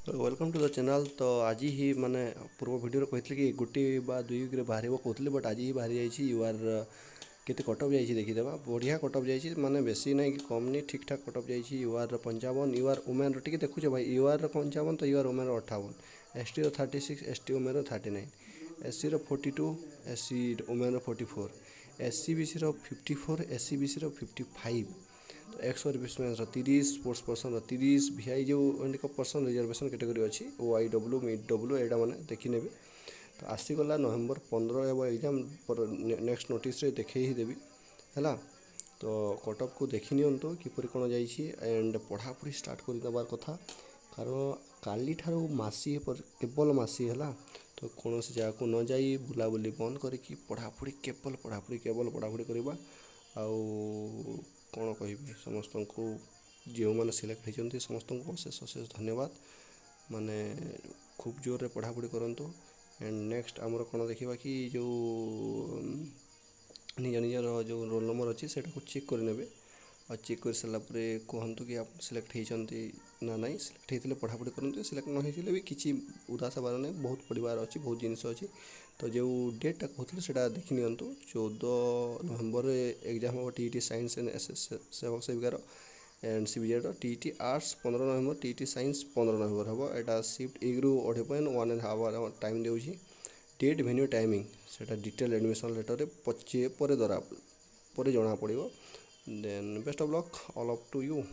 Welcome to the channel. तो आज ही माने पूर्व वीडियो कहते कि गोटे बा दुई वीक बाहर कहते बट आज ही बाहरी जाइए यू आर केते कटअप जाइए देखीदेवा बढ़िया कटअप जाइए माने बेसी ना कि कम नहीं ठीक ठाक कटअप जाइए U R 55 U R women टी देखुचे भाई यू आर 55 तो U R women 58 S T 36 S T women 39 S C 42 S C women 44 S C B C 54 S C B C 55 तो एक्स सर्विसमैन 30 स्पोर्ट्स पर्सन 30 भिआई जो handicap person reservation category अच्छी O I W मिड W एटा मैंने देखने तो आसीगला नवेम्बर 15 एवं एग्जाम नेक्स्ट नोटिस देखे ही देवी है। तो कटअप को देखी नियंतु किपरि कौन जाइए एंड पढ़ापढ़ी स्टार्ट कर देवार कथा कारण काली ठारू मासी केवल मासी है तो कौन से जगह को न जाई बुलाबुली बंद करके पढ़ापढ़ी केवल पढ़ापढ़ी करवा आउ कौन कहि समस्त को जो मैंने सिलेक्ट होती समस्त को अशेष अशेष धन्यवाद माने खूब जोर रे पढ़ापढ़ी करूँ एंड नेक्स्ट आमर कौन देखा कि जो निज निजर जो रोल नंबर अच्छी से चेक करे और चेक कर सारापर कहतु कि आप सिलेक्ट होती ना ना सिलेक्ट होते पढ़ापढ़ी करते सिलेक्ट न होते भी किसी उदास हबार नहीं बहुत पढ़ार अच्छी बहुत जिनस अच्छी तो जो डेटा कहते से देखी नियंतु 14 नवेम्बर एग्जाम हम टी साइंस एंड सेवक सेविकार एंड सीबीजेड टी आर्ट्स 15 नवेम्बर टी साइंस 15 नवेम्बर हम यहाँ सिफ्ट 1 ରୁ 1.5 टाइम दूसरी डेट भेन्यू टाइमिंग से डिटेल एडमिशन लेटर पर जना पड़ो then best of luck all up to you.